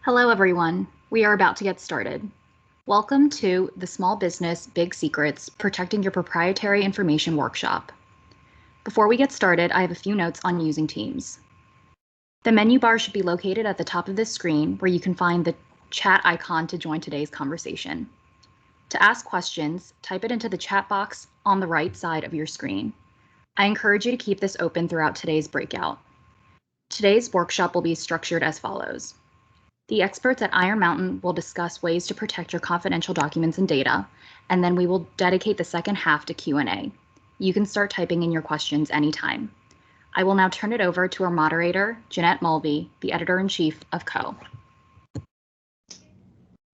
Hello, everyone. We are about to get started. Welcome to the Small Business Big Secrets Protecting Your Proprietary Information workshop. Before we get started, I have a few notes on using Teams. The menu bar should be located at the top of this screen where you can find the chat icon to join today's conversation. To ask questions, type it into the chat box on the right side of your screen. I encourage you to keep this open throughout today's breakout. Today's workshop will be structured as follows. The experts at Iron Mountain will discuss ways to protect your confidential documents and data, and then we will dedicate the second half to Q&A. You can start typing in your questions anytime. I will now turn it over to our moderator, Jeanette Mulvey, the Editor-in-Chief of CO.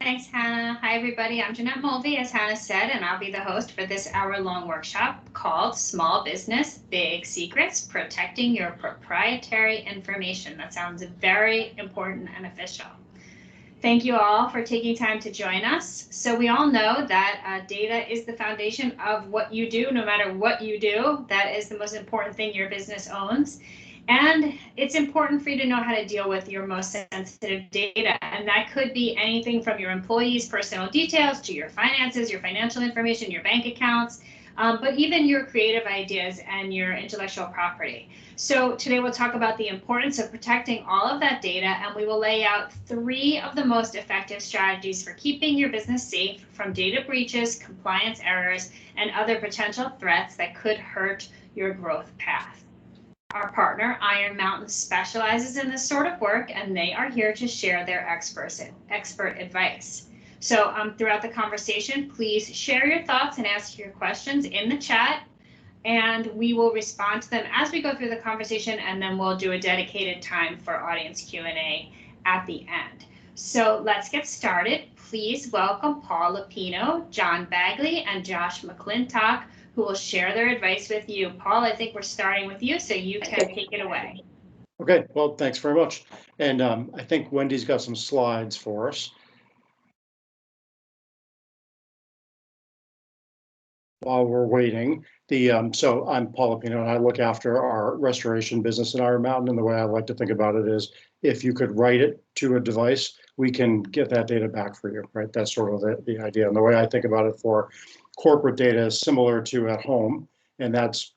Thanks, Hannah. Hi, everybody. I'm Jeanette Mulvey, as Hannah said, and I'll be the host for this hour-long workshop called Small Business Big Secrets Protecting Your Proprietary Information. That sounds very important and official. Thank you all for taking time to join us. So we all know that data is the foundation of what you do, no matter what you do. That is the most important thing your business owns. And it's important for you to know how to deal with your most sensitive data. And that could be anything from your employees' personal details to your finances, your financial information, your bank accounts, but even your creative ideas and your intellectual property. So today we'll talk about the importance of protecting all of that data, and we will lay out 3 of the most effective strategies for keeping your business safe from data breaches, compliance errors, and other potential threats that could hurt your growth path. Our partner, Iron Mountain, specializes in this sort of work, and they are here to share their expert advice. So throughout the conversation, please share your thoughts and ask your questions in the chat, and we will respond to them as we go through the conversation, and then we'll do a dedicated time for audience Q&A at the end. So let's get started. Please welcome Paula Pino, John Bagley, and Josh McClintock, who will share their advice with you. Paul, I think we're starting with you, so you can take it away. Okay, well, thanks very much. And I think Wendy's got some slides for us. While we're waiting, so I'm Paula Pino, and I look after our restoration business in Iron Mountain. And the way I like to think about it is, if you could write it to a device, we can get that data back for you, right? That's sort of the idea. And the way I think about it for corporate data is similar to at home. And that's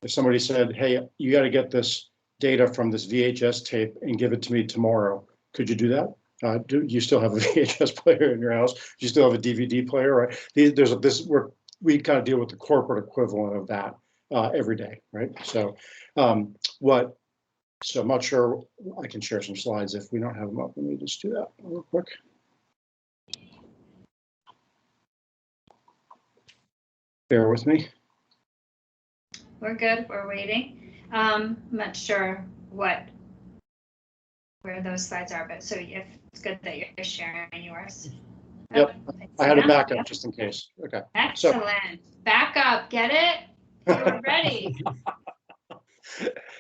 if somebody said, hey, you got to get this data from this VHS tape and give it to me tomorrow. Could you do that? Do you still have a VHS player in your house? Do you still have a DVD player, right? We kind of deal with the corporate equivalent of that every day, right? So I'm not sure I can share some slides if we don't have them up. Let me just do that real quick. Bear with me. We're good. We're waiting. I'm not sure where those slides are, but so if it's good that you're sharing yours. Yep, I had a backup just in case. Okay. Excellent. Backup, get it? You're ready.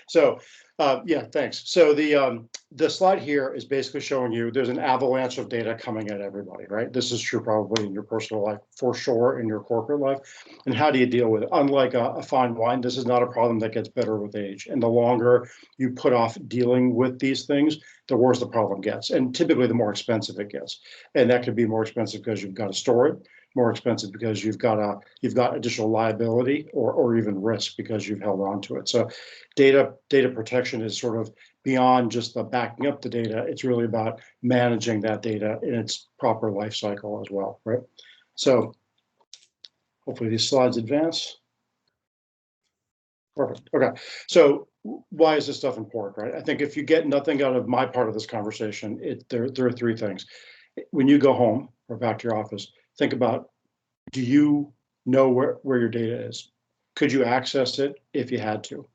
So, yeah, thanks. So the slide here is basically showing you there's an avalanche of data coming at everybody, right? This is true probably in your personal life, for sure, in your corporate life. And how do you deal with it? Unlike a fine wine, this is not a problem that gets better with age. And the longer you put off dealing with these things, the worse the problem gets. And typically the more expensive it gets. And that could be more expensive because you've got to store it, more expensive because you've got additional liability or even risk because you've held on to it. So data protection is sort of beyond just the backing up the data. It's really about managing that data in its proper life cycle as well, right? So hopefully these slides advance. Perfect. Okay. So why is this stuff important, right? I think if you get nothing out of my part of this conversation, there are 3 things. When you go home or back to your office, think about, do you know where your data is? Could you access it if you had to?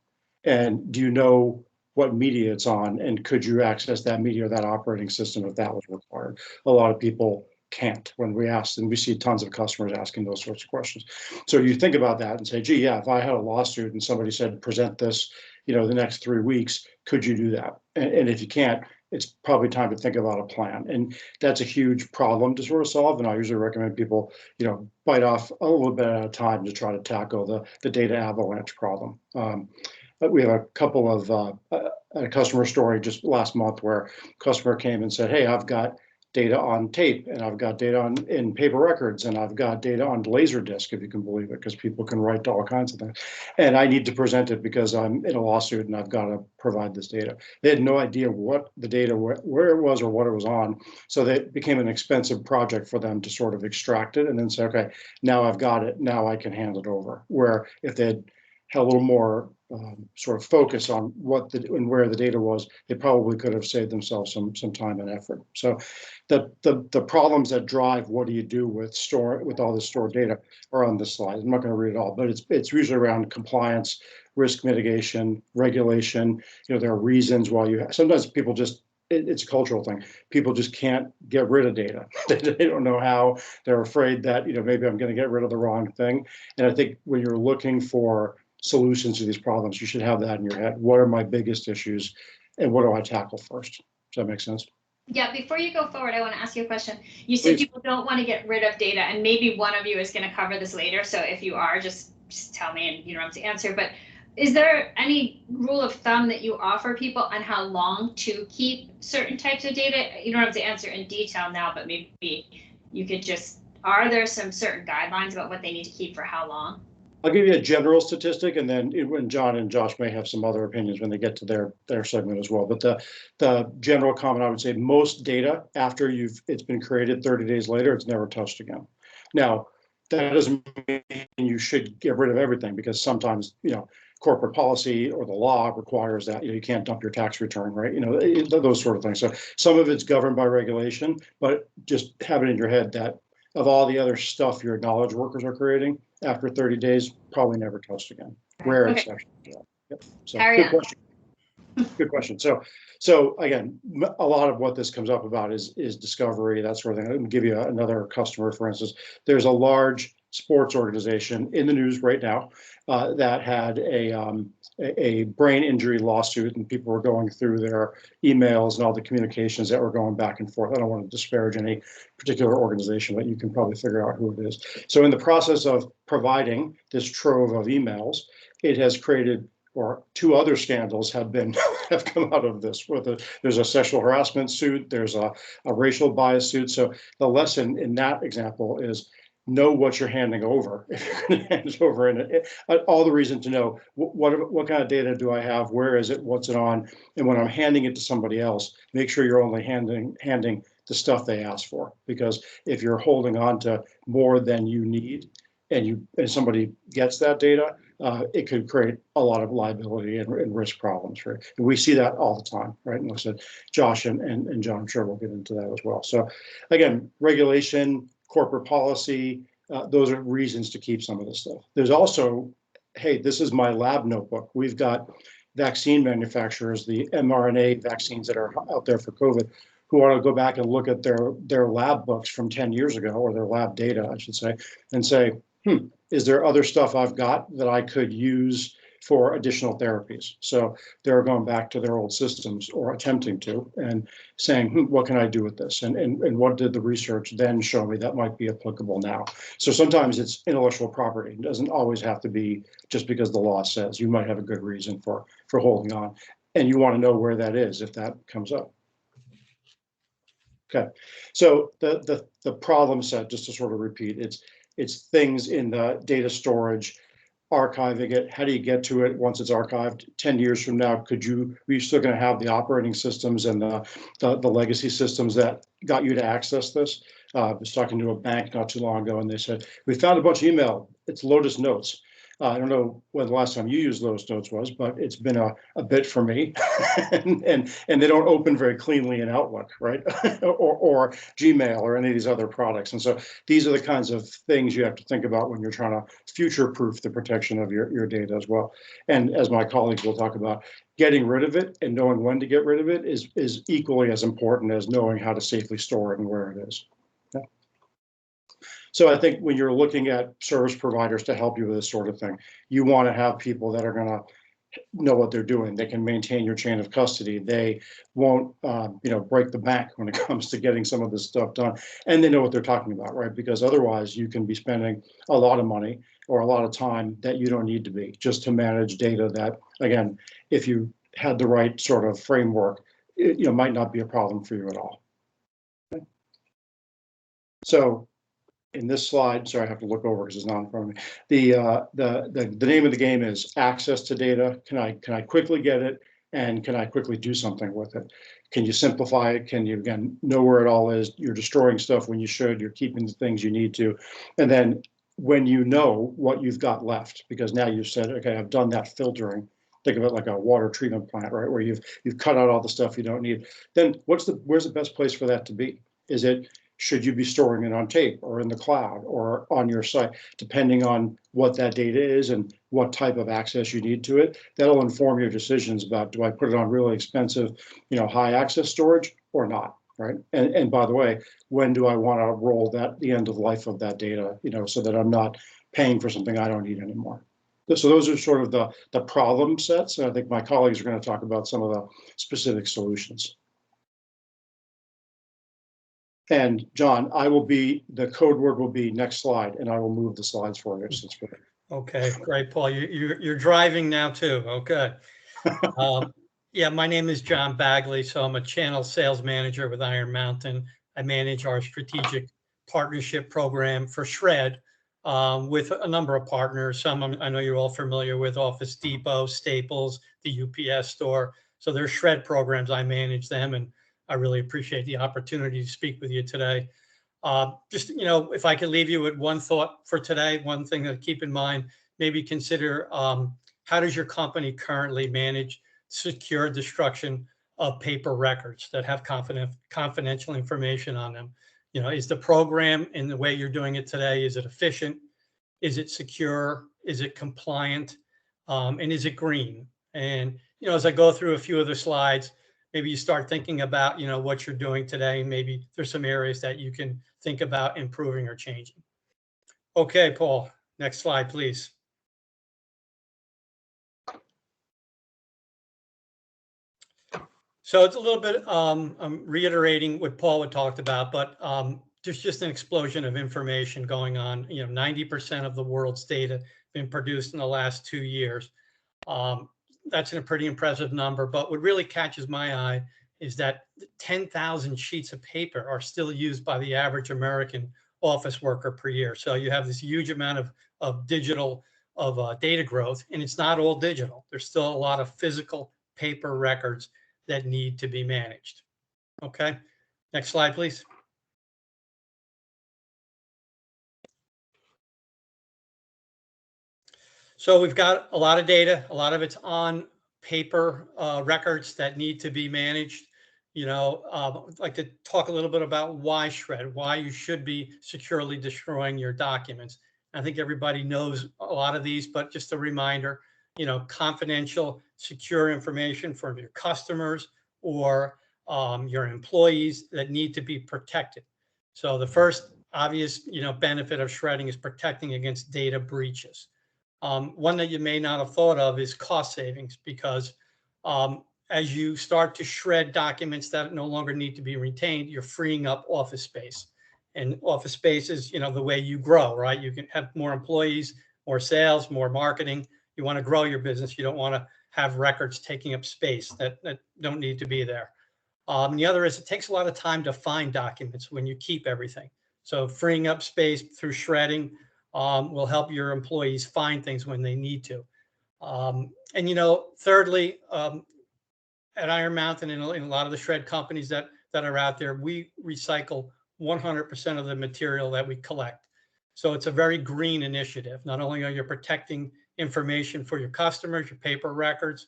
And do you know what media it's on? And could you access that media or that operating system if that was required? A lot of people can't when we ask, and we see tons of customers asking those sorts of questions. So you think about that and say, gee, yeah, if I had a lawsuit and somebody said, present this, the next 3 weeks, could you do that? And if you can't, it's probably time to think about a plan. And that's a huge problem to sort of solve. And I usually recommend people, bite off a little bit at a time to try to tackle the data avalanche problem. we have a couple of a customer story just last month where a customer came and said, hey, I've got data on tape, and I've got data in paper records, and I've got data on Laserdisc, if you can believe it, because people can write all kinds of things. And I need to present it because I'm in a lawsuit and I've got to provide this data. They had no idea what the data, where it was or what it was on. So that became an expensive project for them to sort of extract it and then say, okay, now I've got it, now I can hand it over. Where if they had a little more sort of focus on what and where the data was, they probably could have saved themselves some time and effort. So the problems that drive what do you do with all this stored data are on this slide. I'm not going to read it all, but it's usually around compliance, risk mitigation, regulation. There are reasons why sometimes people just, it's a cultural thing. People just can't get rid of data. They don't know how. They're afraid that, maybe I'm going to get rid of the wrong thing. And I think when you're looking for solutions to these problems, you should have that in your head. What are my biggest issues and what do I tackle first? Does that make sense? Yeah, before you go forward, I want to ask you a question. You said people don't want to get rid of data, and maybe one of you is going to cover this later. So if you are, just tell me and you don't have to answer. But is there any rule of thumb that you offer people on how long to keep certain types of data? You don't have to answer in detail now, but maybe you could just, are there some certain guidelines about what they need to keep for how long? I'll give you a general statistic, and then when John and Josh may have some other opinions when they get to their segment as well. But the general comment, I would say, most data after it's been created 30 days later, it's never touched again. Now, that doesn't mean you should get rid of everything, because sometimes corporate policy or the law requires that you can't dump your tax return, right? Those sort of things. So some of it's governed by regulation, but just have it in your head that of all the other stuff your knowledge workers are creating, after 30 days, probably never touched again. Rare exception. Yep. So good question. Good question. So again, a lot of what this comes up about is discovery, that sort of thing. Let me give you another customer, for instance. There's a large sports organization in the news right now that had a brain injury lawsuit, and people were going through their emails and all the communications that were going back and forth. I don't want to disparage any particular organization, but you can probably figure out who it is. So in the process of providing this trove of emails, it has created, or two other scandals have come out of this. There's a sexual harassment suit, there's a racial bias suit. So the lesson in that example is know what you're handing over. If you're going to hand it over, and all the reason to know what kind of data do I have, where is it, what's it on, and when I'm handing it to somebody else, make sure you're only handing the stuff they ask for. Because if you're holding on to more than you need, and somebody gets that data, it could create a lot of liability and risk problems, right? And we see that all the time, right? And like I said, Josh and John, I'm sure we'll get into that as well. So again, regulation, corporate policy, those are reasons to keep some of this stuff. There's also, hey, this is my lab notebook. We've got vaccine manufacturers, the mRNA vaccines that are out there for COVID, who want to go back and look at their lab books from 10 years ago, or their lab data, I should say, and say, is there other stuff I've got that I could use for additional therapies? So they're going back to their old systems, or attempting to, and saying, what can I do with this? And what did the research then show me that might be applicable now? So sometimes it's intellectual property. It doesn't always have to be just because the law says. You might have a good reason for holding on, and you want to know where that is if that comes up. Okay, so the problem set, just to sort of repeat, it's things in the data storage, archiving it. How do you get to it once it's archived? 10 years from now, are you still going to have the operating systems and the legacy systems that got you to access this? I was talking to a bank not too long ago, and they said, we found a bunch of email. It's Lotus Notes. I don't know when the last time you used Lotus Notes was, but it's been a bit for me. and they don't open very cleanly in Outlook, right? or Gmail or any of these other products. And so these are the kinds of things you have to think about when you're trying to future-proof the protection of your data as well. And as my colleagues will talk about, getting rid of it and knowing when to get rid of it is equally as important as knowing how to safely store it and where it is. So I think when you're looking at service providers to help you with this sort of thing, you want to have people that are going to know what they're doing. They can maintain your chain of custody. They won't, break the bank when it comes to getting some of this stuff done. And they know what they're talking about, right? Because otherwise you can be spending a lot of money or a lot of time that you don't need to be just to manage data that, again, if you had the right sort of framework, it might not be a problem for you at all. Okay. So in this slide, sorry, I have to look over because it's not in front of me. The name of the game is access to data. Can I quickly get it, and can I quickly do something with it? Can you simplify it? Can you, again, know where it all is? You're destroying stuff when you should. You're keeping the things you need to, and then when you know what you've got left, because now you've said, okay, I've done that filtering. Think of it like a water treatment plant, right? Where you've cut out all the stuff you don't need. Then where's the best place for that to be? Is it, should you be storing it on tape or in the cloud or on your site, depending on what that data is and what type of access you need to it? That'll inform your decisions about, do I put it on really expensive, high access storage or not, right? And by the way, when do I want to roll the end of life of that data, so that I'm not paying for something I don't need anymore. So those are sort of the problem sets. And I think my colleagues are going to talk about some of the specific solutions. And John, the code word will be next slide, and I will move the slides for you since we're. Okay, great, Paul. You're driving now too. Okay. Yeah, my name is John Bagley. So I'm a channel sales manager with Iron Mountain. I manage our strategic partnership program for Shred with a number of partners. Some I know you're all familiar with: Office Depot, Staples, the UPS store. So there's Shred programs. I manage them, and I really appreciate the opportunity to speak with you today. Just, if I could leave you with one thought for today, one thing to keep in mind, maybe consider how does your company currently manage secure destruction of paper records that have confidential information on them? Is the program in the way you're doing it today, is it efficient? Is it secure? Is it compliant? And is it green? And, as I go through a few of the slides, maybe you start thinking about, what you're doing today. Maybe there's some areas that you can think about improving or changing. Okay, Paul, next slide, please. So it's a little bit, I'm reiterating what Paul had talked about, but there's just an explosion of information going on. 90% of the world's data been produced in the last 2 years. That's a pretty impressive number, but what really catches my eye is that 10,000 sheets of paper are still used by the average American office worker per year. So you have this huge amount of digital, data growth, and it's not all digital. There's still a lot of physical paper records that need to be managed. Okay, next slide, please. So we've got a lot of data, a lot of it's on paper records that need to be managed. I'd like to talk a little bit about why Shred, why you should be securely destroying your documents. I think everybody knows a lot of these, but just a reminder, confidential, secure information from your customers or your employees that need to be protected. So the first obvious, benefit of shredding is protecting against data breaches. One that you may not have thought of is cost savings, because as you start to shred documents that no longer need to be retained, you're freeing up office space. And office space is, the way you grow, right? You can have more employees, more sales, more marketing. You want to grow your business. You don't want to have records taking up space that don't need to be there. The other is it takes a lot of time to find documents when you keep everything. So freeing up space through shredding will help your employees find things when they need to. And thirdly, at Iron Mountain and in a lot of the shred companies that are out there, we recycle 100% of the material that we collect. So it's a very green initiative. Not only are you protecting information for your customers, your paper records,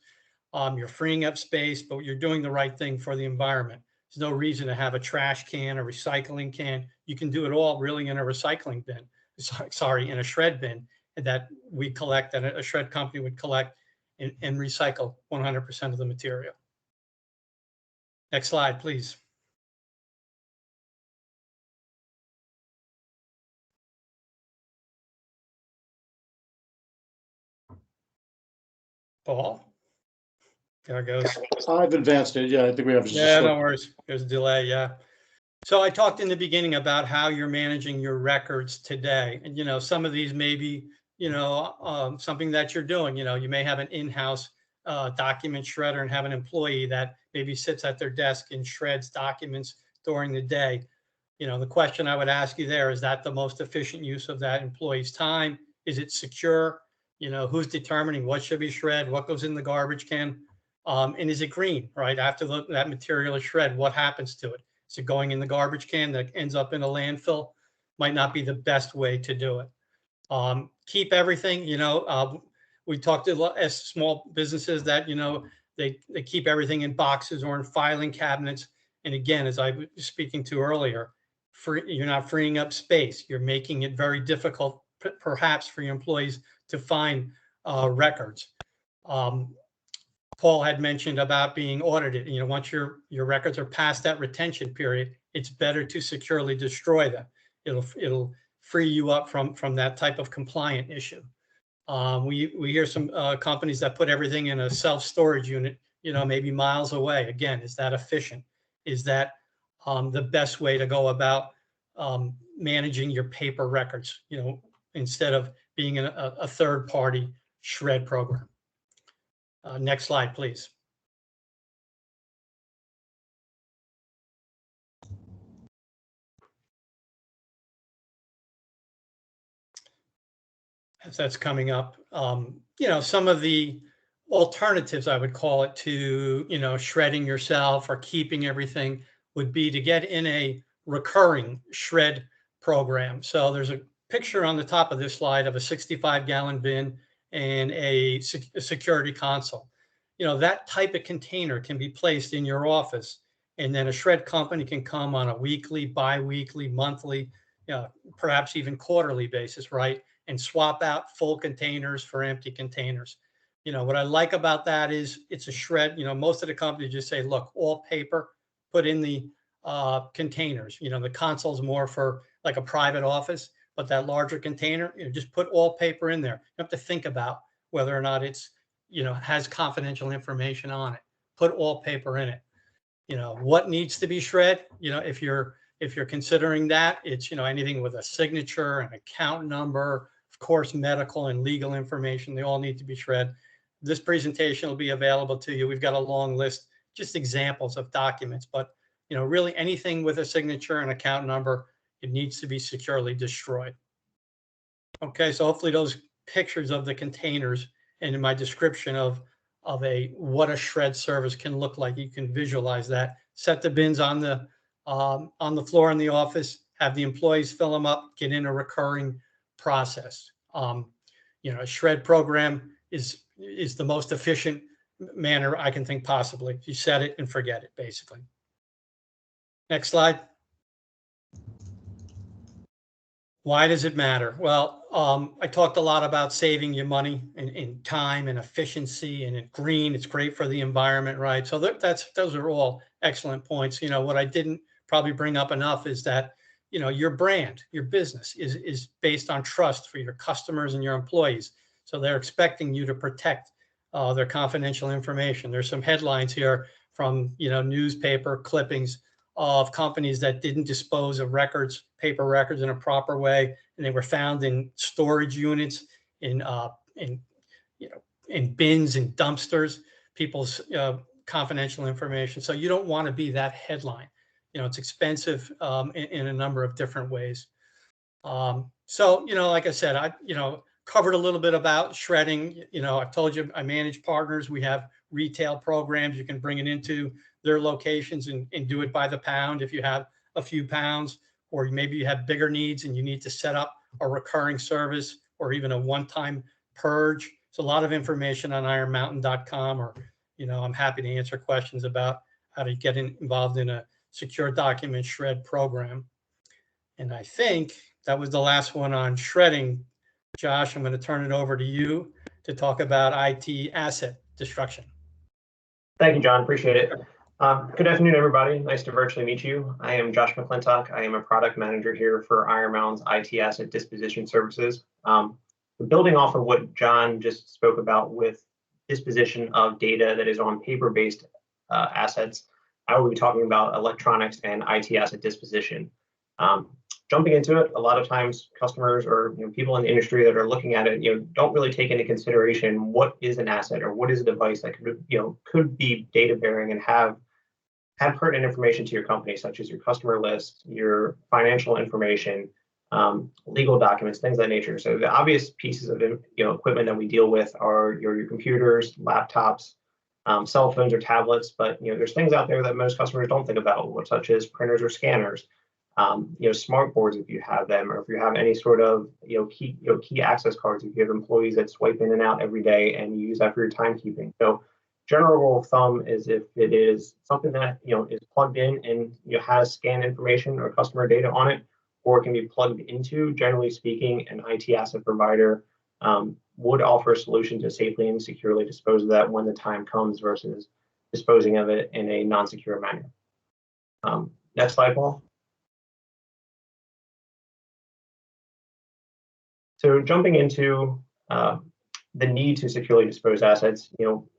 you're freeing up space, but you're doing the right thing for the environment. There's no reason to have a trash can, a recycling can. You can do it all really in a recycling bin. Sorry, in a shred bin that we collect, that a shred company would collect and recycle 100% of the material. Next slide, please. Paul? There it goes. I've advanced it. Yeah, I think we have just a Yeah, slip. no worries. There's a delay. Yeah. So I talked in the beginning about how you're managing your records today. And, some of these may be, something that you're doing. You may have an in-house document shredder and have an employee that maybe sits at their desk and shreds documents during the day. The question I would ask you there, is that the most efficient use of that employee's time? Is it secure? Who's determining what should be shred, what goes in the garbage can? And is it green, right? After that material is shred, what happens to it? Is it going in the garbage can that ends up in a landfill? Might not be the best way to do it. Keep everything, we talked to a lot as small businesses that, they keep everything in boxes or in filing cabinets. And again, as I was speaking to earlier, you're not freeing up space. You're making it very difficult, perhaps, for your employees to find records. Paul had mentioned about being audited. Once your records are past that retention period, it's better to securely destroy them. It'll free you up from that type of compliant issue. We hear some companies that put everything in a self-storage unit, maybe miles away. Again, is that efficient? Is that the best way to go about managing your paper records, instead of being a third-party shred program? Next slide, please. As that's coming up, some of the alternatives, I would call it, to, shredding yourself or keeping everything would be to get in a recurring shred program. So there's a picture on the top of this slide of a 65-gallon bin and a security console. That type of container can be placed in your office, and then a shred company can come on a weekly, bi-weekly, monthly, perhaps even quarterly basis, right? And swap out full containers for empty containers. What I like about that is it's a shred. Most of the companies just say, look, all paper, put in the containers. The console's more for like a private office, but that larger container, just put all paper in there. You have to think about whether or not it's, has confidential information on it. Put all paper in it. What needs to be shred? If you're considering that, it's, anything with a signature, an account number, of course, medical and legal information, they all need to be shred. This presentation will be available to you. We've got a long list, just examples of documents, but really anything with a signature and account number, it needs to be securely destroyed. Okay, so hopefully those pictures of the containers and in my description of what a shred service can look like, you can visualize that. Set the bins on the floor in the office, have the employees fill them up, get in a recurring process. A shred program is the most efficient manner I can think possibly. You set it and forget it, basically. Next slide. Why does it matter? Well, I talked a lot about saving you money in time and efficiency, and green, it's great for the environment, right? So those are all excellent points. What I didn't probably bring up enough is that, your brand, your business is based on trust for your customers and your employees. So they're expecting you to protect their confidential information. There's some headlines here from, newspaper clippings of companies that didn't dispose of records, paper records, in a proper way, and they were found in storage units, in bins and dumpsters, people's confidential information. So you don't want to be that headline. It's expensive in a number of different ways. So like I said, I covered a little bit about shredding. I've told you I manage partners. We have retail programs. You can bring it into their locations and do it by the pound if you have a few pounds, or maybe you have bigger needs and you need to set up a recurring service or even a one-time purge. It's a lot of information on ironmountain.com, or I'm happy to answer questions about how to get involved in a secure document shred program. And I think that was the last one on shredding. Josh, I'm going to turn it over to you to talk about IT asset destruction. Thank you, John. Appreciate it. Good afternoon, everybody. Nice to virtually meet you. I am Josh McClintock. I am a product manager here for Iron Mountain's IT asset disposition services. Building off of what John just spoke about with disposition of data that is on paper-based assets, I will be talking about electronics and IT asset disposition. Jumping into it, a lot of times customers or people in the industry that are looking at it, don't really take into consideration what is an asset or what is a device that could be data bearing and have pertinent information to your company, such as your customer list, your financial information, legal documents, things of that nature. So the obvious pieces of equipment that we deal with are your computers, laptops, cell phones or tablets. But there's things out there that most customers don't think about, such as printers or scanners, smart boards if you have them, or if you have any sort of key access cards if you have employees that swipe in and out every day and you use that for your timekeeping. So general rule of thumb is if it is something that is plugged in and has scan information or customer data on it, or it can be plugged into, generally speaking, an IT asset provider would offer a solution to safely and securely dispose of that when the time comes versus disposing of it in a non-secure manner. Next slide, Paul. So jumping into the need to securely dispose assets,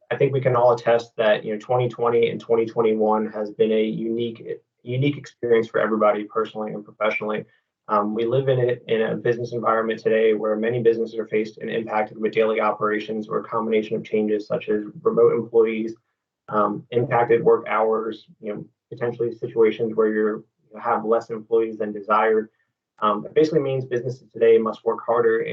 I think we can all attest that 2020 and 2021 has been a unique experience for everybody, personally and professionally. We live in a business environment today where many businesses are faced and impacted with daily operations or a combination of changes such as remote employees, impacted work hours, potentially situations where you have less employees than desired. It basically means businesses today must work harder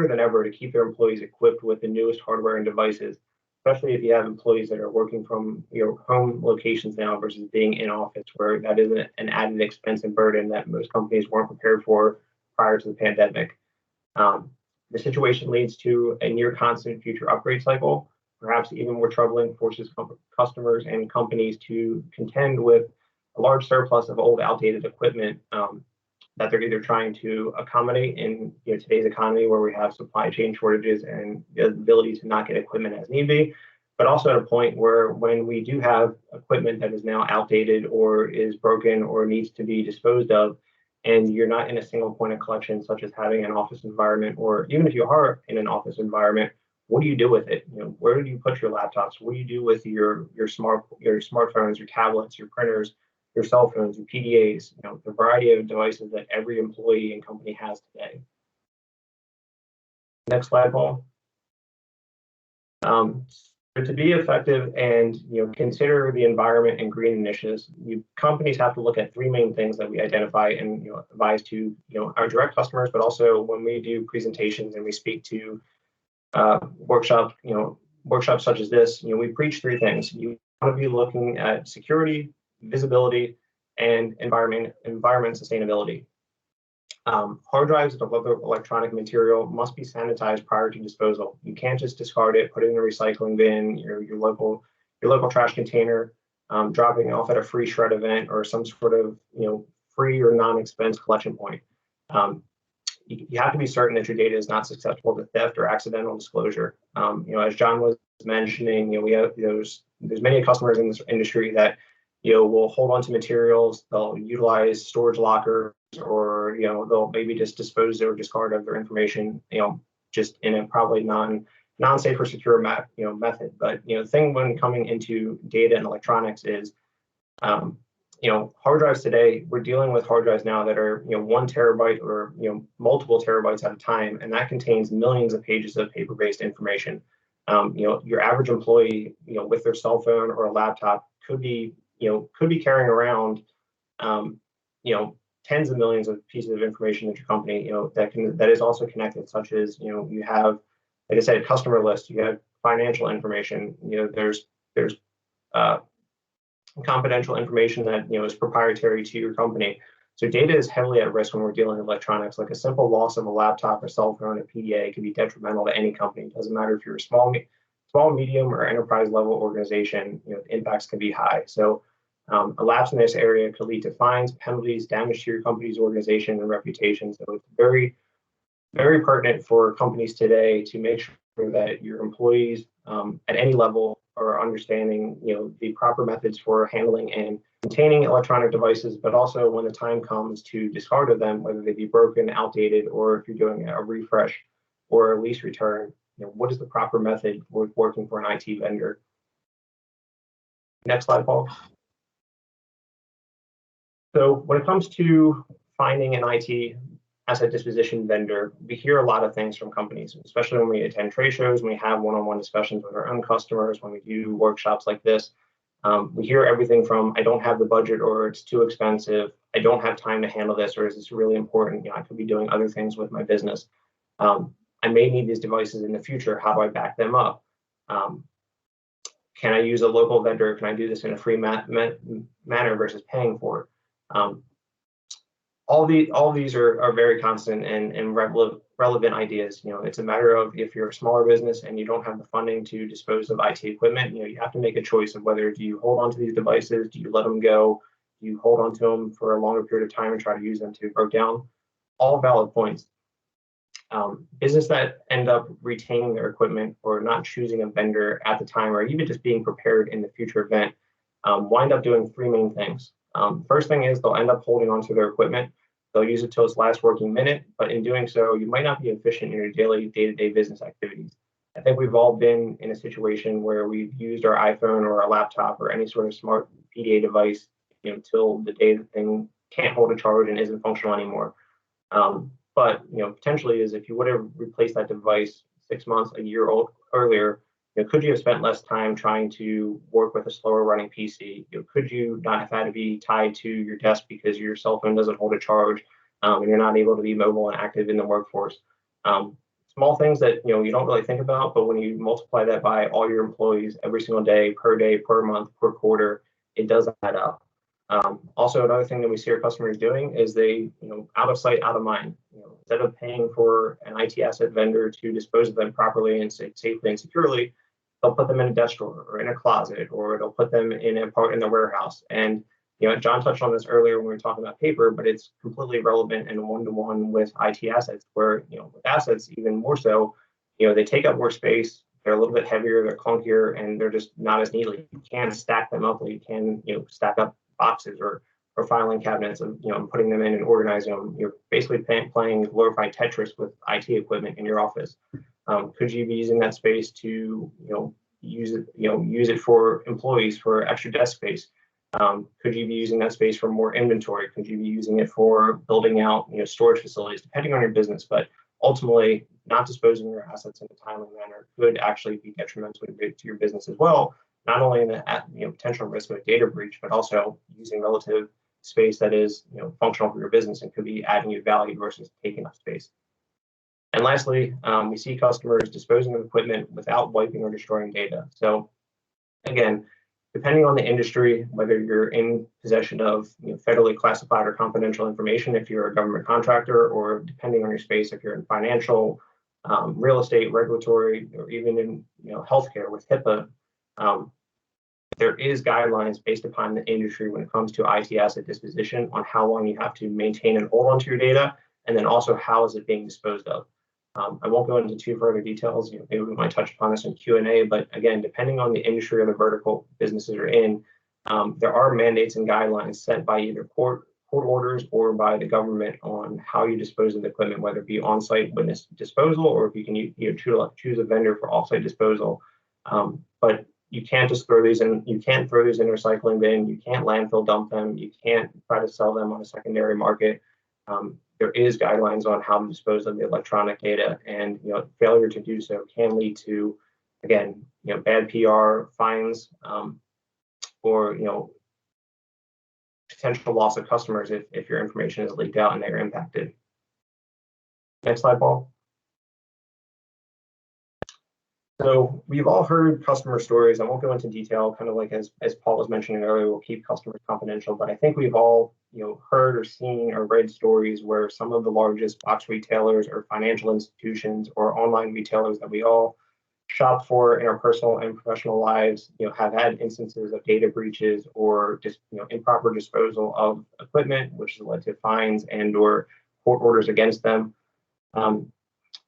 than ever to keep their employees equipped with the newest hardware and devices, especially if you have employees that are working from your home locations now versus being in office, where that is an added expense and burden that most companies weren't prepared for prior to the pandemic. The situation leads to a near constant future upgrade cycle, perhaps even more troubling, forces customers and companies to contend with a large surplus of old, outdated equipment that they're either trying to accommodate in today's economy, where we have supply chain shortages and the ability to not get equipment as need be, but also at a point where when we do have equipment that is now outdated or is broken or needs to be disposed of, and you're not in a single point of collection, such as having an office environment, or even if you are in an office environment, what do you do with it? Where do you put your laptops? What do you do with your smartphones, your tablets, your printers, your cell phones, your PDAs, the variety of devices that every employee and company has today. Next slide, Paul. To be effective and consider the environment and green initiatives, companies have to look at three main things that we identify and advise to our direct customers, but also when we do presentations and we speak to workshops such as this, we preach three things. You want to be looking at security, visibility, and environment sustainability. Hard drives and other electronic material must be sanitized prior to disposal. You can't just discard it, put it in a recycling bin, your local trash container, dropping it off at a free shred event or some sort of free or non-expense collection point. You have to be certain that your data is not susceptible to theft or accidental disclosure. As John was mentioning, we have there's many customers in this industry that will hold on to materials, they'll utilize storage lockers, or they'll maybe just dispose or discard of their information, just in a probably non-safe or secure method. But the thing when coming into data and electronics is hard drives today, we're dealing with hard drives now that are 1 terabyte or multiple terabytes at a time, and that contains millions of pages of paper-based information. Your average employee with their cell phone or a laptop could be carrying around tens of millions of pieces of information at your company that is also connected, such as you have, like I said, customer list, you have financial information, there's confidential information that is proprietary to your company. So data is heavily at risk when we're dealing with electronics. Like a simple loss of a laptop, a cell phone, a PDA can be detrimental to any company. It doesn't matter if you're a small, medium, or enterprise level organization. The impacts can be high. So a lapse in this area could lead to fines, penalties, damage to your company's organization and reputation. So it's very, very pertinent for companies today to make sure that your employees at any level are understanding the proper methods for handling and maintaining electronic devices, but also when the time comes to discard of them, whether they be broken, outdated, or if you're doing a refresh or a lease return, what is the proper method for working for an IT vendor? Next slide, Paul. So when it comes to finding an IT asset disposition vendor, we hear a lot of things from companies, especially when we attend trade shows, when we have one-on-one discussions with our own customers, when we do workshops like this. We hear everything from, I don't have the budget, or it's too expensive, I don't have time to handle this, or is this really important? I could be doing other things with my business. I may need these devices in the future. How do I back them up? Can I use a local vendor? Can I do this in a free manner versus paying for it? All these are very constant and relevant ideas. It's a matter of, if you're a smaller business and you don't have the funding to dispose of IT equipment, you have to make a choice of whether do you hold on to these devices, do you let them go, do you hold on to them for a longer period of time and try to use them to break down. All valid points. Business that end up retaining their equipment or not choosing a vendor at the time, or even just being prepared in the future event, wind up doing three main things. First thing is they'll end up holding onto their equipment. They'll use it till its last working minute, but in doing so, you might not be efficient in your daily day-to-day business activities. I think we've all been in a situation where we've used our iPhone or our laptop or any sort of smart PDA device, till the day the thing can't hold a charge and isn't functional anymore. But potentially is if you would have replaced that device 6 months, a year earlier, could you have spent less time trying to work with a slower running PC? Could you not have had to be tied to your desk because your cell phone doesn't hold a charge, and you're not able to be mobile and active in the workforce? Small things that you don't really think about, but when you multiply that by all your employees every single day, per month, per quarter, it does add up. Also, another thing that we see our customers doing is they, out of sight, out of mind. Instead of paying for an IT asset vendor to dispose of them properly and safely and securely, they'll put them in a desk drawer or in a closet, or they'll put them in a part in the warehouse. And John touched on this earlier when we were talking about paper, but it's completely relevant and one-to-one with IT assets, where with assets even more so, they take up more space. They're a little bit heavier, they're clunkier, and they're just not as neatly. You can't stack them up like you can, stack up boxes or filing cabinets and putting them in and organizing them. You're basically playing glorified Tetris with IT equipment in your office. Could you be using that space to use it for employees for extra desk space? Could you be using that space for more inventory? Could you be using it for building out storage facilities, depending on your business? But ultimately, not disposing of your assets in a timely manner could actually be detrimental to your business as well. Not only in the potential risk of a data breach, but also using relative space that is functional for your business and could be adding you value versus taking up space. And lastly, we see customers disposing of equipment without wiping or destroying data. So again, depending on the industry, whether you're in possession of federally classified or confidential information, if you're a government contractor, or depending on your space, if you're in financial, real estate, regulatory, or even in healthcare with HIPAA, there is guidelines based upon the industry when it comes to IT asset disposition on how long you have to maintain and hold onto your data, and then also how is it being disposed of. I won't go into too further details. Maybe we might touch upon this in Q&A, but again, depending on the industry or the vertical businesses are in, there are mandates and guidelines set by either court orders or by the government on how you dispose of the equipment, whether it be on-site witness disposal, or if you can choose a vendor for off-site disposal. But you can't just throw these in. You can't throw these in a recycling bin. You can't landfill dump them. You can't try to sell them on a secondary market. There is guidelines on how to dispose of the electronic data, and failure to do so can lead to, again, bad PR, fines, or potential loss of customers if your information is leaked out and they're impacted. Next slide, Paul. So we've all heard customer stories. I won't go into detail, kind of like as Paul was mentioning earlier, we'll keep customers confidential, but I think we've all heard or seen or read stories where some of the largest box retailers or financial institutions or online retailers that we all shop for in our personal and professional lives, have had instances of data breaches or just improper disposal of equipment, which has led to fines and or court orders against them.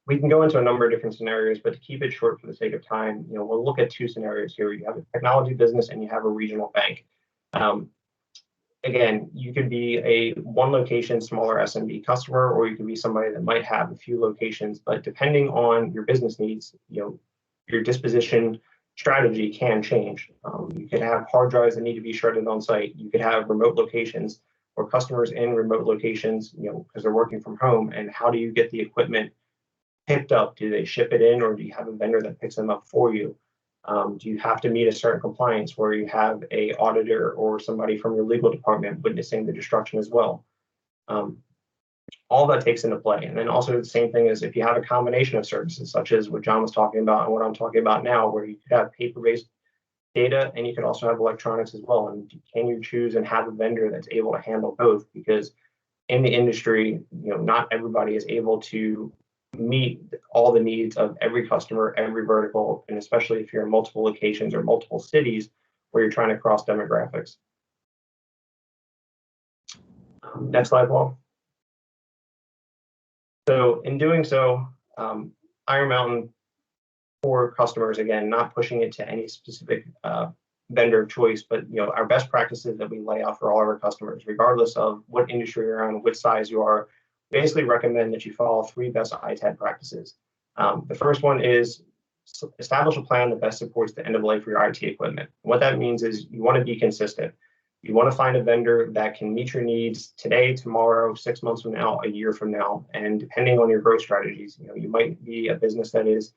We can go into a number of different scenarios, but to keep it short for the sake of time, we'll look at two scenarios here. You have a technology business and you have a regional bank. again, you could be a one location smaller SMB customer, or you could be somebody that might have a few locations, but depending on your business needs, your disposition strategy can change. You could have hard drives that need to be shredded on site. You could have remote locations or customers in remote locations, because they're working from home. And how do you get the equipment picked up? Do they ship it in, or do you have a vendor that picks them up for you? Do you have to meet a certain compliance where you have a auditor or somebody from your legal department witnessing the destruction as well? All that takes into play. And then also the same thing is if you have a combination of services, such as what John was talking about and what I'm talking about now, where you could have paper-based data and you could also have electronics as well. And can you choose and have a vendor that's able to handle both? Because in the industry, not everybody is able to meet all the needs of every customer, every vertical, and especially if you're in multiple locations or multiple cities where you're trying to cross demographics. Next slide, Paul. So in doing so, Iron Mountain for customers, again, not pushing it to any specific vendor of choice, but our best practices that we lay out for all of our customers, regardless of what industry you're in, which size you are, basically recommend that you follow 3 best ITAD practices. The first one is establish a plan that best supports the end of life for your IT equipment. What that means is you want to be consistent. You want to find a vendor that can meet your needs today, tomorrow, 6 months from now, a year from now. And depending on your growth strategies, you might be a business that is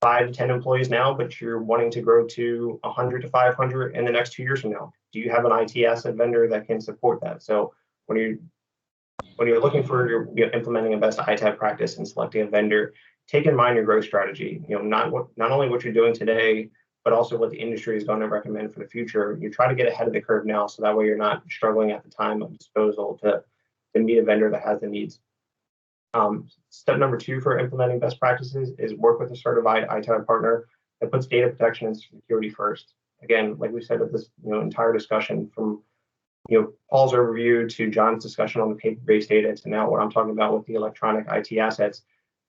5 to 10 employees now, but you're wanting to grow to 100 to 500 in the next 2 years from now. Do you have an IT asset vendor that can support that? So when you're looking for your implementing a best ITAD practice and selecting a vendor, take in mind your growth strategy. Not only what you're doing today, but also what the industry is going to recommend for the future. You try to get ahead of the curve now, so that way you're not struggling at the time of disposal to meet a vendor that has the needs. Step number 2 for implementing best practices is work with a certified ITAD partner that puts data protection and security first. Again, like we said at this entire discussion, from Paul's overview to John's discussion on the paper-based data to now what I'm talking about with the electronic IT assets,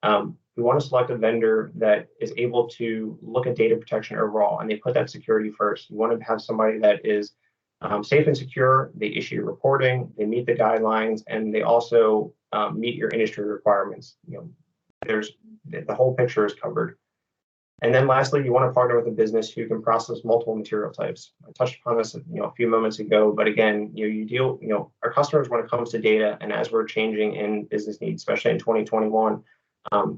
we want to select a vendor that is able to look at data protection overall, and they put that security first. You want to have somebody that is safe and secure. They issue reporting, they meet the guidelines, and they also meet your industry requirements. There's the whole picture is covered. And then lastly, you want to partner with a business who can process multiple material types. I touched upon this a few moments ago, but again, our customers, when it comes to data, and as we're changing in business needs, especially in 2021,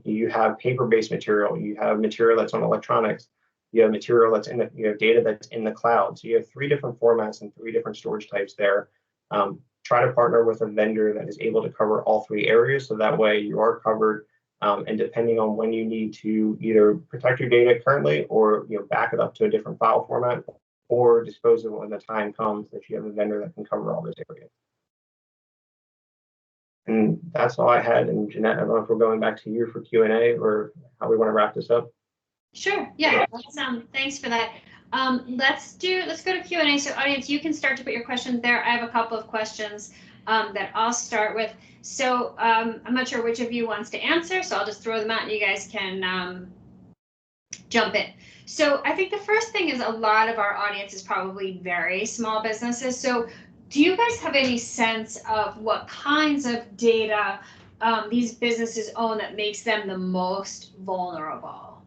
you have paper-based material, you have material that's on electronics, you have material that's in the, data that's in the cloud. So you have 3 different formats and 3 different storage types there. Try to partner with a vendor that is able to cover all 3 areas, so that way you are covered. And depending on when you need to either protect your data currently, or back it up to a different file format, or dispose of it when the time comes that you have a vendor that can cover all those areas. And that's all I had. And Jeanette, I don't know if we're going back to you for Q&A or how we want to wrap this up. Sure. Yeah. Thanks for that. Let's go to Q&A. So audience, you can start to put your questions there. I have a couple of questions that I'll start with. So I'm not sure which of you wants to answer, so I'll just throw them out and you guys can jump in. So I think the first thing is a lot of our audience is probably very small businesses. So do you guys have any sense of what kinds of data these businesses own that makes them the most vulnerable?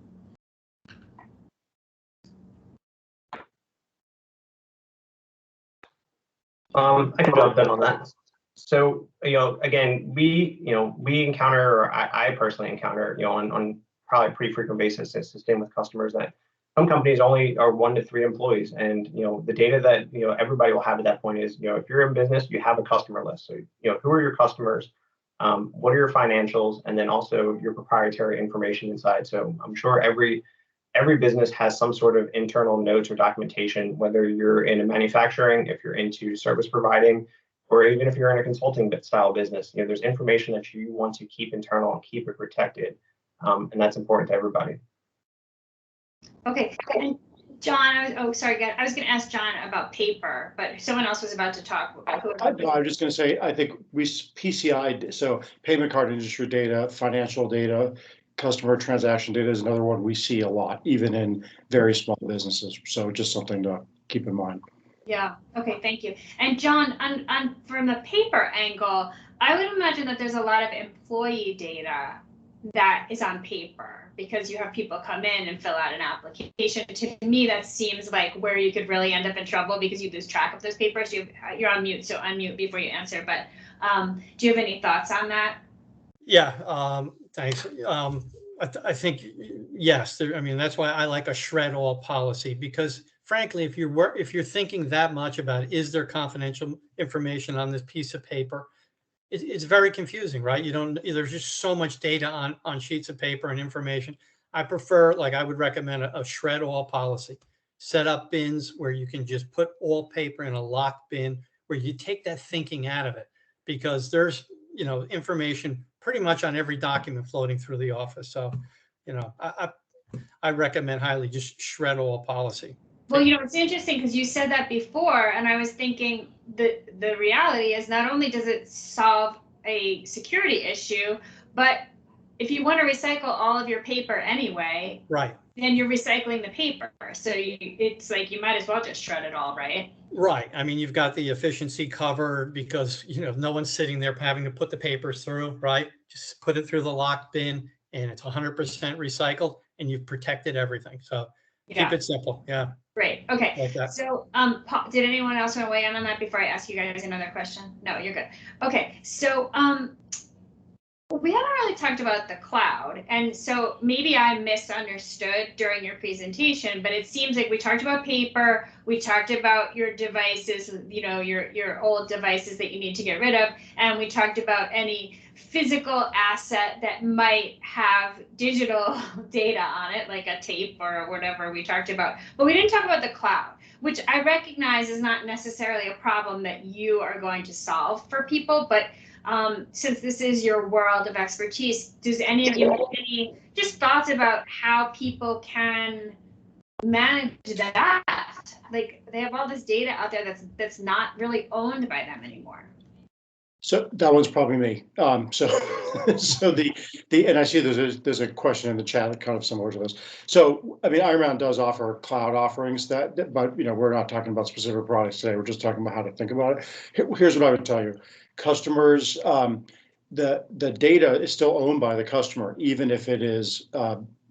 I can jump in on that. So, again, we encounter, or I personally encounter, on probably a pretty frequent basis, it's the same with customers, that some companies only are 1 to 3 employees. And, the data that, everybody will have at that point is, if you're in business, you have a customer list. So, who are your customers? What are your financials? And then also your proprietary information inside. So I'm sure every business has some sort of internal notes or documentation, whether you're in a manufacturing, if you're into service providing, or even if you're in a consulting style business. There's information that you want to keep internal and keep it protected, and that's important to everybody. Okay, and John, I was going to ask John about paper, but someone else was about to talk. I was just going to say, I think we PCI, so payment card industry data, financial data, customer transaction data is another one we see a lot, even in very small businesses. So just something to keep in mind. Yeah. Okay. Thank you. And John, on from the paper angle, I would imagine that there's a lot of employee data that is on paper because you have people come in and fill out an application. To me, that seems like where you could really end up in trouble because you lose track of those papers. You're on mute, so unmute before you answer. But do you have any thoughts on that? Yeah, thanks. I think, yes, I mean, that's why I like a shred all policy, because frankly, if you're thinking that much about, is there confidential information on this piece of paper? It's very confusing, right? There's just so much data on sheets of paper and information. I prefer, like, I would recommend a shred all policy. Set up bins where you can just put all paper in a locked bin where you take that thinking out of it, because there's, information pretty much on every document floating through the office. So, I recommend highly just shred all policy. Well, it's interesting because you said that before, and I was thinking the reality is not only does it solve a security issue, but if you want to recycle all of your paper anyway, right, then you're recycling the paper. So it's like you might as well just shred it all, right? Right. I mean, you've got the efficiency covered because, no one's sitting there having to put the papers through, right? Just put it through the locked bin and it's 100% recycled and you've protected everything. So keep it simple. Yeah. Great. Okay. Like that. So, did anyone else want to weigh in on that before I ask you guys another question? No, you're good. Okay. So, we haven't really talked about the cloud, and so maybe I misunderstood during your presentation, but it seems like we talked about paper, we talked about your devices, your old devices that you need to get rid of, and we talked about any physical asset that might have digital data on it, like a tape or whatever we talked about, but we didn't talk about the cloud, which I recognize is not necessarily a problem that you are going to solve for people, but since this is your world of expertise, does any of you have any just thoughts about how people can manage that? Like, they have all this data out there that's not really owned by them anymore. So that one's probably me. So and I see there's a question in the chat kind of similar to this. So I mean, Iron Mountain does offer cloud offerings but we're not talking about specific products today. We're just talking about how to think about it. Here's what I would tell you: customers, the data is still owned by the customer, even if it is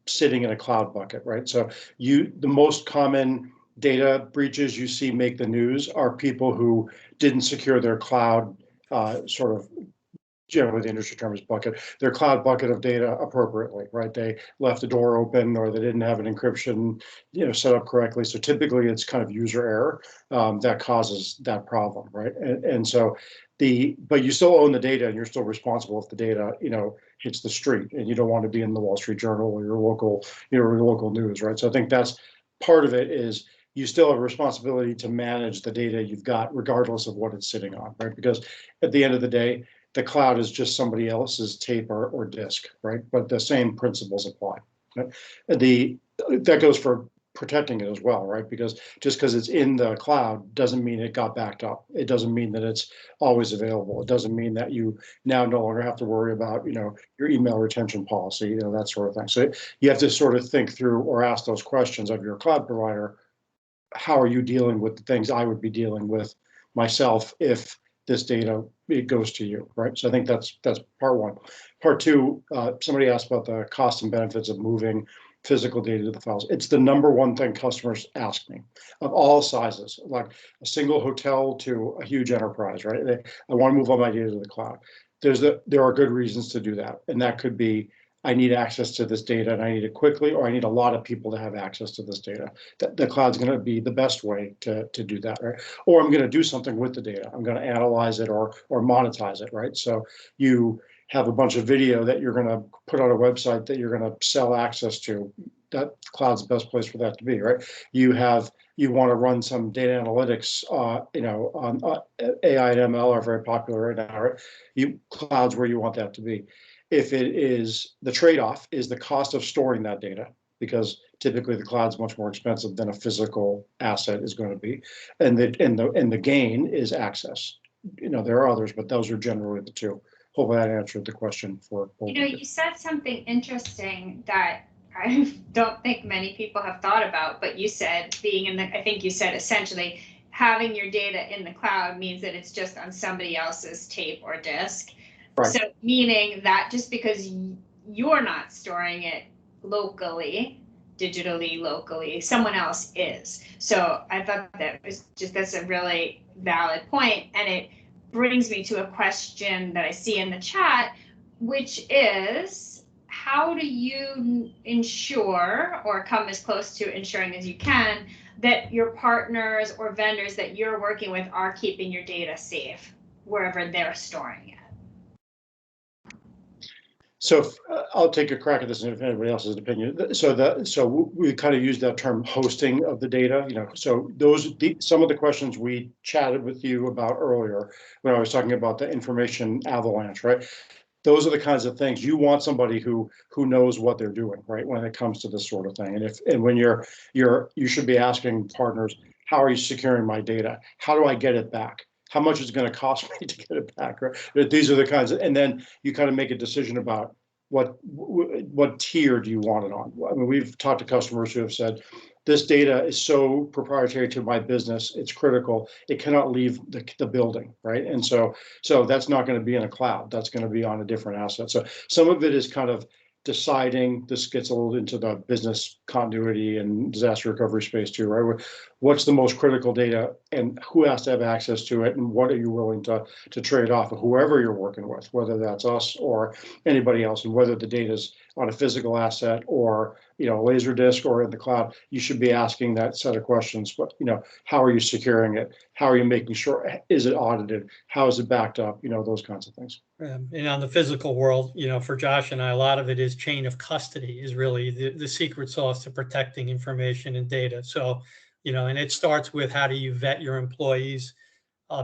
sitting in a cloud bucket, right? So the most common data breaches you see make the news are people who didn't secure their cloud. Sort of generally the industry term is bucket, their cloud bucket of data appropriately, right? They left the door open or they didn't have an encryption, set up correctly. So typically it's kind of user error that causes that problem, right? And so but you still own the data and you're still responsible if the data, hits the street, and you don't want to be in the Wall Street Journal or your local news, right? So I think that's part of it is you still have a responsibility to manage the data you've got, regardless of what it's sitting on, right? Because at the end of the day, the cloud is just somebody else's tape or disk, right? But the same principles apply. Right? That goes for protecting it as well, right? Because just because it's in the cloud doesn't mean it got backed up. It doesn't mean that it's always available. It doesn't mean that you now no longer have to worry about, your email retention policy, that sort of thing. So you have to sort of think through or ask those questions of your cloud provider. How are you dealing with the things I would be dealing with myself if this data, it goes to you, right? So I think that's part one. Part two, somebody asked about the costs and benefits of moving physical data to the files. It's the number one thing customers ask me of all sizes, like a single hotel to a huge enterprise, right? I want to move all my data to the cloud. There are good reasons to do that, and that could be I need access to this data and I need it quickly, or I need a lot of people to have access to this data. The cloud's going to be the best way to do that, right? Or I'm going to do something with the data. I'm going to analyze it or monetize it, right? So you have a bunch of video that you're going to put on a website that you're going to sell access to. That cloud's the best place for that to be, right? You want to run some data analytics, on AI and ML are very popular right now, right? Cloud's where you want that to be. If it is the trade-off is the cost of storing that data, because typically the cloud's much more expensive than a physical asset is going to be, and the gain is access. There are others, but those are generally the two. Hopefully that answered the question for both. You said something interesting that I don't think many people have thought about, but you said I think you said essentially having your data in the cloud means that it's just on somebody else's tape or disk. Right. So meaning that just because you're not storing it locally, digitally, locally, someone else is. So I thought that's a really valid point. And it brings me to a question that I see in the chat, which is, how do you ensure, or come as close to ensuring as you can, that your partners or vendors that you're working with are keeping your data safe wherever they're storing it? So I'll take a crack at this, and if anybody else has an opinion. So we kind of use that term hosting of the data. So some of the questions we chatted with you about earlier when I was talking about the information avalanche, right? Those are the kinds of things you want somebody who knows what they're doing, right? When it comes to this sort of thing, and when you should be asking partners, how are you securing my data? How do I get it back? How much is it going to cost me to get it back? Right? These are the kinds of, and then you kind of make a decision about what tier do you want it on. I mean, we've talked to customers who have said, this data is so proprietary to my business, it's critical. It cannot leave the building, right? And so that's not going to be in a cloud. That's going to be on a different asset. So some of it is kind of deciding. This gets a little into the business continuity and disaster recovery space too, right? What's the most critical data, and who has to have access to it, and what are you willing to trade off of whoever you're working with, whether that's us or anybody else, and whether the data is on a physical asset or laser disk or in the cloud. You should be asking that set of questions. But how are you securing it? How are you making sure? Is it audited? How is it backed up? Those kinds of things. And on the physical world, for Josh and I, a lot of it is chain of custody is really the secret sauce to protecting information and data. So, and it starts with, how do you vet your employees?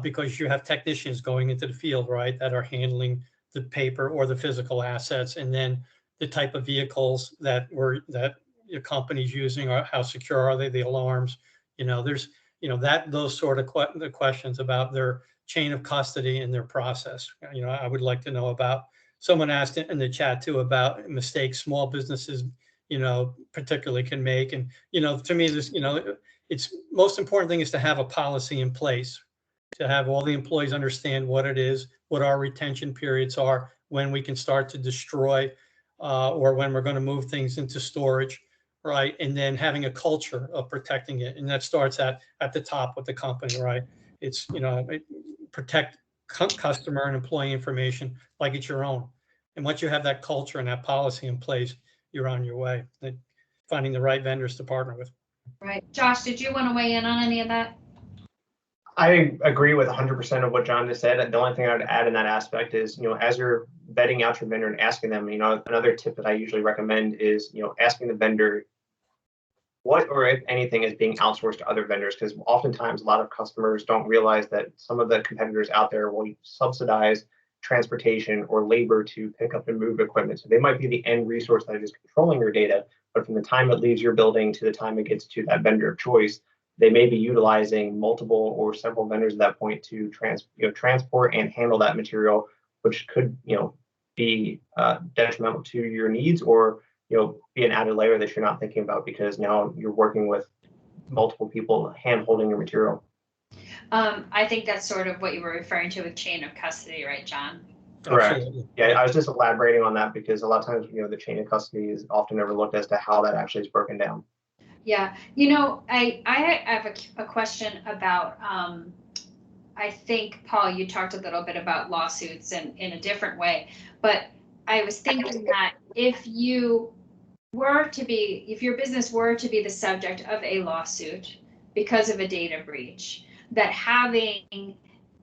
Because you have technicians going into the field, right, that are handling the paper or the physical assets, and then the type of vehicles that your company's using, or how secure are they, the alarms, there's, those sort of the questions about their chain of custody and their process. I would like to know about, someone asked in the chat too about mistakes small businesses, particularly can make. And, to me, this, it's most important thing is to have a policy in place, to have all the employees understand what it is, what our retention periods are, when we can start to destroy, or when we're going to move things into storage, right? And then having a culture of protecting it. And that starts at the top with the company, right? It's, protect customer and employee information like it's your own. And once you have that culture and that policy in place, you're on your way, finding the right vendors to partner with. Right. Josh, did you want to weigh in on any of that? I agree with 100% of what John just said. The only thing I would add in that aspect is, as you're vetting out your vendor and asking them, another tip that I usually recommend is, asking the vendor what, or if anything, is being outsourced to other vendors, because oftentimes a lot of customers don't realize that some of the competitors out there will subsidize transportation or labor to pick up and move equipment. So they might be the end resource that is controlling your data, but from the time it leaves your building to the time it gets to that vendor of choice, they may be utilizing multiple or several vendors at that point to transport and handle that material, which could be detrimental to your needs, or be an added layer that you're not thinking about, because now you're working with multiple people hand holding your material. I think that's sort of what you were referring to with chain of custody, right, John? Correct. Absolutely. Yeah, I was just elaborating on that because a lot of times, the chain of custody is often overlooked as to how that actually is broken down. Yeah, I have a question about, I think, Paul, you talked a little bit about lawsuits and in a different way, but I was thinking that if your business were to be the subject of a lawsuit because of a data breach, that having,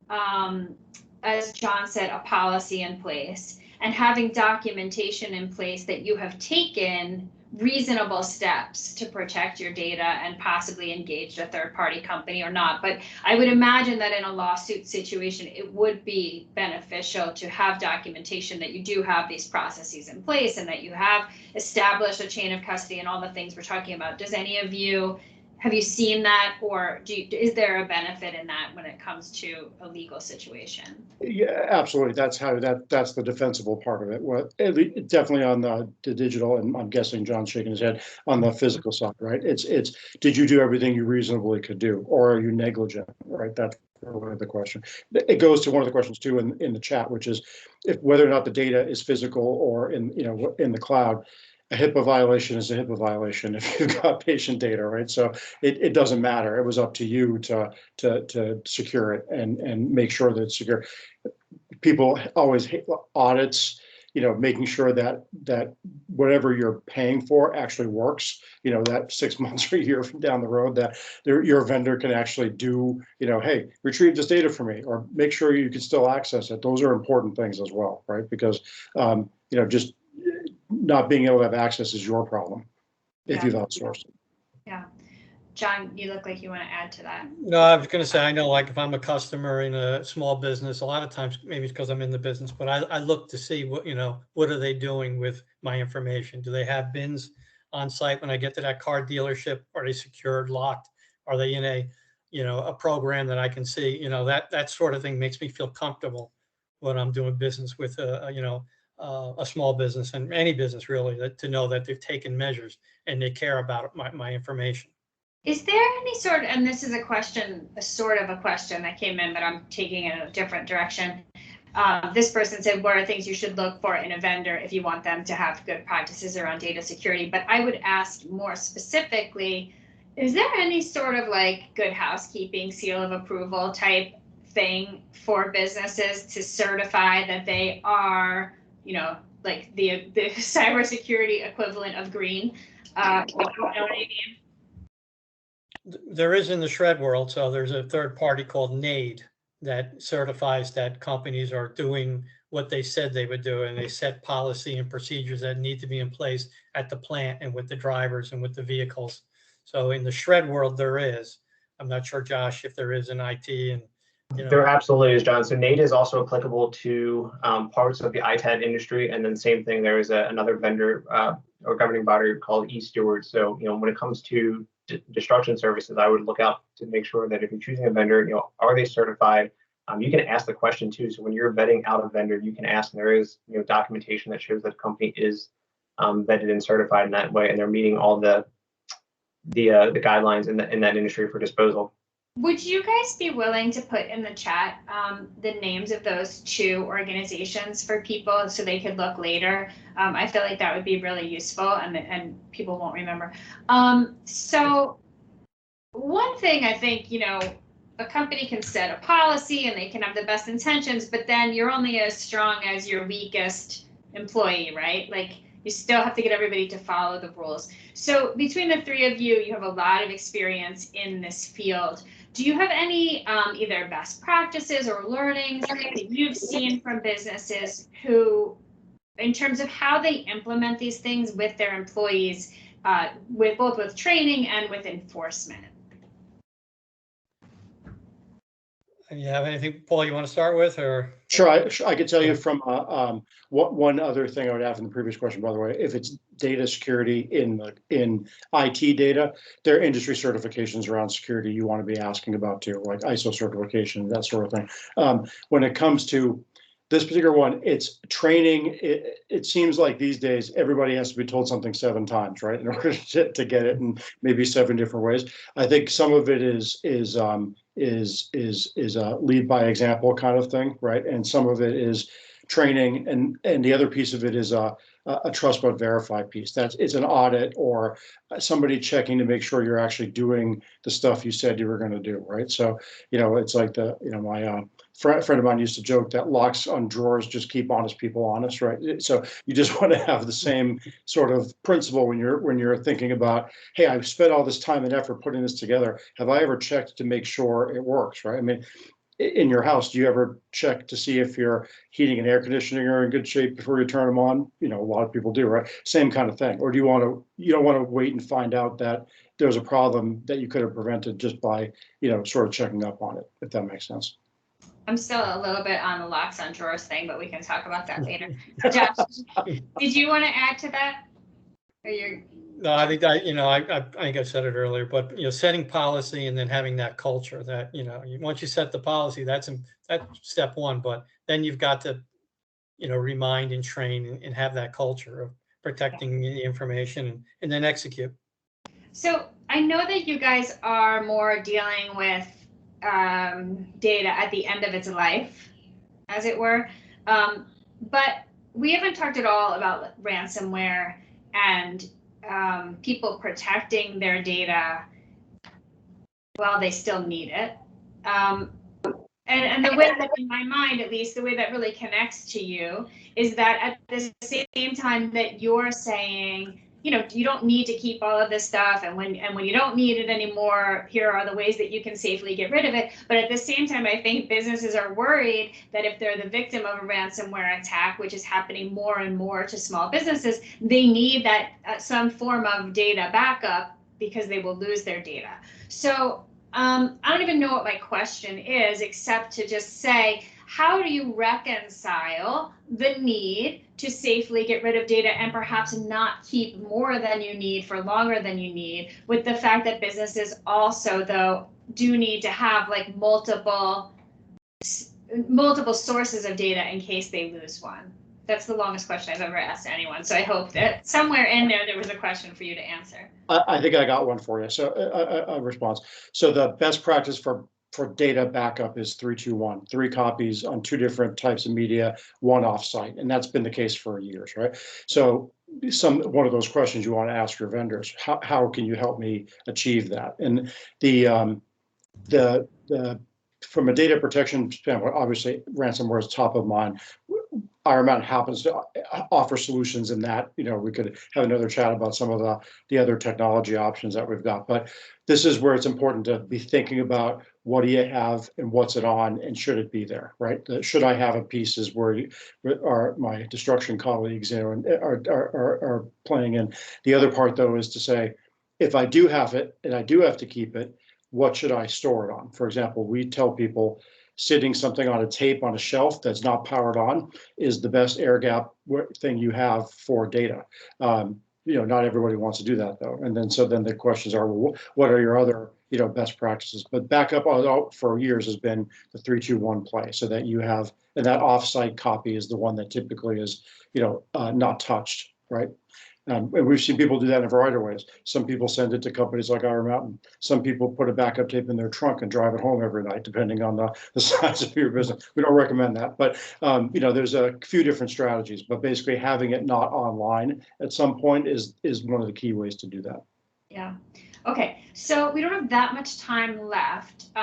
as John said, a policy in place and having documentation in place that you have taken reasonable steps to protect your data and possibly engaged a third-party company or not. But I would imagine that in a lawsuit situation, it would be beneficial to have documentation that you do have these processes in place and that you have established a chain of custody and all the things we're talking about. Does any of you have you seen that, or is there a benefit in that when it comes to a legal situation? Yeah, absolutely. That's the defensible part of it. Definitely on the digital, and I'm guessing John's shaking his head on the physical side, right? It's did you do everything you reasonably could do, or are you negligent, right? That's really the question. It goes to one of the questions too in the chat, which is whether or not the data is physical or in the cloud. A HIPAA violation is a HIPAA violation if you've got patient data, right? So it doesn't matter. It was up to you to secure it and make sure that it's secure. People always hate audits, making sure that whatever you're paying for actually works, that 6 months or a year from down the road, that your vendor can actually do, hey, retrieve this data for me, or make sure you can still access it. Those are important things as well, right? Because, just not being able to have access is your problem if you've outsourced it. Yeah. John, you look like you want to add to that. No, I was going to say, I know, like if I'm a customer in a small business, a lot of times, maybe it's because I'm in the business, but I look to see what are they doing with my information? Do they have bins on site when I get to that car dealership? Are they secured, locked? Are they in a program that I can see? That sort of thing makes me feel comfortable when I'm doing business with a small business, and any business really, to know that they've taken measures and they care about my information. Is there any sort, and this is a question that came in, but I'm taking it in a different direction. This person said, what are things you should look for in a vendor if you want them to have good practices around data security? But I would ask more specifically, is there any sort of like good housekeeping, seal of approval type thing for businesses to certify that they are, like the cybersecurity equivalent of green? You know what I mean? There is in the shred world. So there's a third party called NAID that certifies that companies are doing what they said they would do, and they set policy and procedures that need to be in place at the plant and with the drivers and with the vehicles. So in the shred world, there is. I'm not sure, Josh, if there is in IT. And there absolutely is, John. So NAID is also applicable to parts of the ITAD industry, and then same thing. There is another vendor or governing body called eSteward. So when it comes to destruction services, I would look out to make sure that if you're choosing a vendor, are they certified? You can ask the question too. So when you're vetting out a vendor, you can ask, and there is documentation that shows that the company is vetted and certified in that way, and they're meeting all the guidelines in that industry for disposal. Would you guys be willing to put in the chat the names of those two organizations for people so they could look later? I feel like that would be really useful, and people won't remember. So one thing I think, a company can set a policy and they can have the best intentions, but then you're only as strong as your weakest employee, right? Like you still have to get everybody to follow the rules. So between the three of you, you have a lot of experience in this field. Do you have any either best practices or learnings that you've seen from businesses who, in terms of how they implement these things with their employees, both with training and with enforcement? You have anything, Paul, you want to start with, or? Sure, I could tell you from one other thing I would add from the previous question, by the way, if it's data security in IT data, there are industry certifications around security you want to be asking about too, like ISO certification, that sort of thing. When it comes to this particular one, it's training. It seems like these days everybody has to be told something 7 times, right, in order to get it, in maybe 7 different ways. I think some of it is a lead by example kind of thing, right? And some of it is training, and the other piece of it is a trust but verify piece. It's an audit or somebody checking to make sure you're actually doing the stuff you said you were going to do, right? So it's like my friend of mine used to joke that locks on drawers just keep honest people honest, right? So you just want to have the same sort of principle when you're thinking about, hey, I've spent all this time and effort putting this together. Have I ever checked to make sure it works, right? I mean, in your house, do you ever check to see if your heating and air conditioning are in good shape before you turn them on? A lot of people do, right? Same kind of thing. Or do you don't want to wait and find out that there's a problem that you could have prevented just by, sort of checking up on it, if that makes sense. I'm still a little bit on the locks on drawers thing, but we can talk about that later. Josh, did you want to add to that? No, I think that, I think I said it earlier, but, setting policy and then having that culture that, once you set the policy, that's step one, but then you've got to, remind and train and have that culture of protecting the information and then execute. So I know that you guys are more dealing with data at the end of its life, as it were. But we haven't talked at all about ransomware and people protecting their data while they still need it. And the way that, in my mind, at least, the way that really connects to you is that at the same time that you're saying, you don't need to keep all of this stuff, and when you don't need it anymore, here are the ways that you can safely get rid of it. But at the same time, I think businesses are worried that if they're the victim of a ransomware attack, which is happening more and more to small businesses, they need that some form of data backup because they will lose their data. So I don't even know what my question is, except to just say, how do you reconcile the need to safely get rid of data and perhaps not keep more than you need for longer than you need, with the fact that businesses also, though, do need to have like multiple sources of data in case they lose one? That's the longest question I've ever asked anyone. So I hope that somewhere in there was a question for you to answer. I think I got one for you. So a response. So the best practice for data backup is 3-2-1, 3 copies on 2 different types of media, 1 offsite, and that's been the case for years, right? So one of those questions you want to ask your vendors: how can you help me achieve that? And the from a data protection standpoint, obviously ransomware is top of mind. Iron Mountain happens to offer solutions in that. We could have another chat about some of the other technology options that we've got, but this is where it's important to be thinking about what do you have and what's it on, and should it be there, right? Should I have a pieces where my destruction colleagues are playing in. The other part, though, is to say, if I do have it and I do have to keep it, what should I store it on? For example, we tell people sitting something on a tape on a shelf that's not powered on is the best air gap thing you have for data. Not everybody wants to do that, though. And then the questions are, well, what are your other best practices? But backup for years has been the 3-2-1 play, so that you have, and that offsite copy is the one that typically is not touched, right? And we've seen people do that in a variety of ways. Some people send it to companies like Iron Mountain. Some people put a backup tape in their trunk and drive it home every night, depending on the size of your business. We don't recommend that, but there's a few different strategies. But basically, having it not online at some point is one of the key ways to do that. Yeah. Okay, so we don't have that much time left.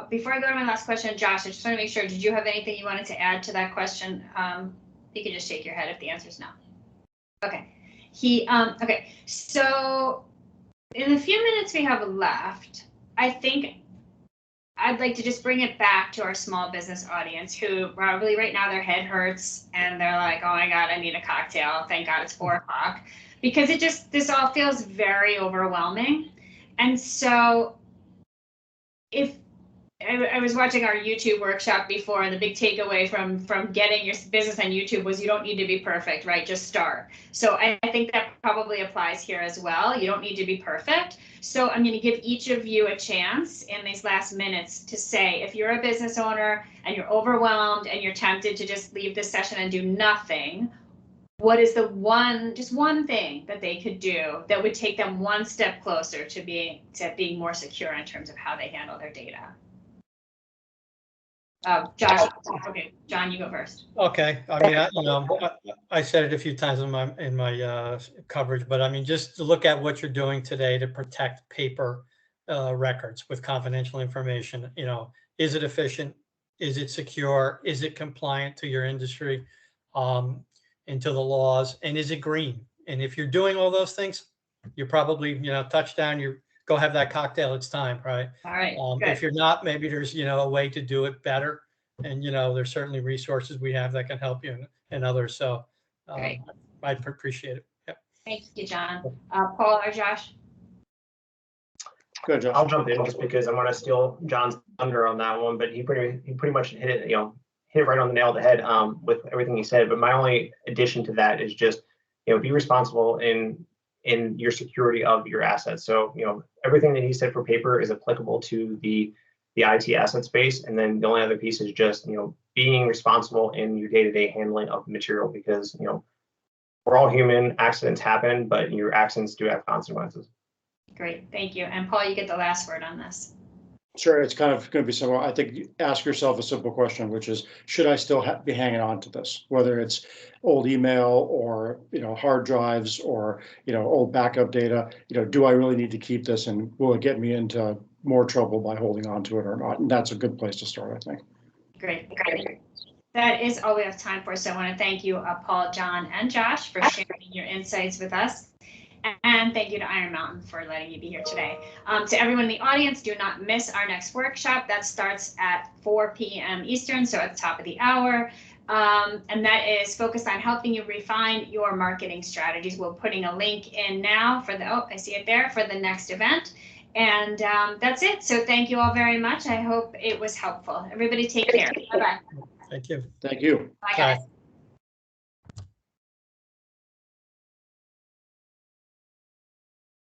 Before I go to my last question, Josh, I just want to make sure, did you have anything you wanted to add to that question? You can just shake your head if the answer is no. Okay. Okay, so in the few minutes we have left, I think I'd like to just bring it back to our small business audience, who probably right now their head hurts and they're like, oh my God, I need a cocktail. Thank God it's 4 o'clock, because this all feels very overwhelming. And so if I was watching our YouTube workshop before, and the big takeaway from getting your business on YouTube was you don't need to be perfect, right? Just start. So I think that probably applies here as well. You don't need to be perfect. So I'm going to give each of you a chance in these last minutes to say, if you're a business owner and you're overwhelmed and you're tempted to just leave this session and do nothing, what is just one thing that they could do that would take them one step closer to being more secure in terms of how they handle their data? Josh, okay, John, you go first. Okay, I mean, I said it a few times in my coverage, but I mean, just to look at what you're doing today to protect paper records with confidential information. Is it efficient? Is it secure? Is it compliant to your industry and to the laws? And is it green? And if you're doing all those things, you're probably touchdown. You go have that cocktail. It's time, right? All right. If you're not, maybe there's a way to do it better, and there's certainly resources we have that can help you and others. So I'd appreciate it. Yeah. Thank you, John. Paul or Josh? Good, Josh. I'll jump in just because I want to steal John's thunder on that one, but he pretty much hit it right on the nail of the head with everything he said. But my only addition to that is just be responsible in in your security of your assets. So, everything that he said for paper is applicable to the IT asset space. And then the only other piece is just, being responsible in your day-to-day handling of material, because, we're all human, accidents happen, but your accidents do have consequences. Great, thank you. And Paul, you get the last word on this. Sure, it's kind of going to be similar. I think ask yourself a simple question, which is, should I still be hanging on to this? Whether it's old email or, hard drives or, old backup data, do I really need to keep this, and will it get me into more trouble by holding on to it or not? And that's a good place to start, I think. Great. That is all we have time for. So I want to thank you, Paul, John, and Josh for sharing your insights with us. And thank you to Iron Mountain for letting you be here today. To everyone in the audience, do not miss our next workshop. That starts at 4 p.m. Eastern, so at the top of the hour. And that is focused on helping you refine your marketing strategies. We're putting a link in now for I see it there, for the next event. And that's it. So thank you all very much. I hope it was helpful. Everybody take care. Bye-bye. Thank you. Thank you. Bye, guys. Bye.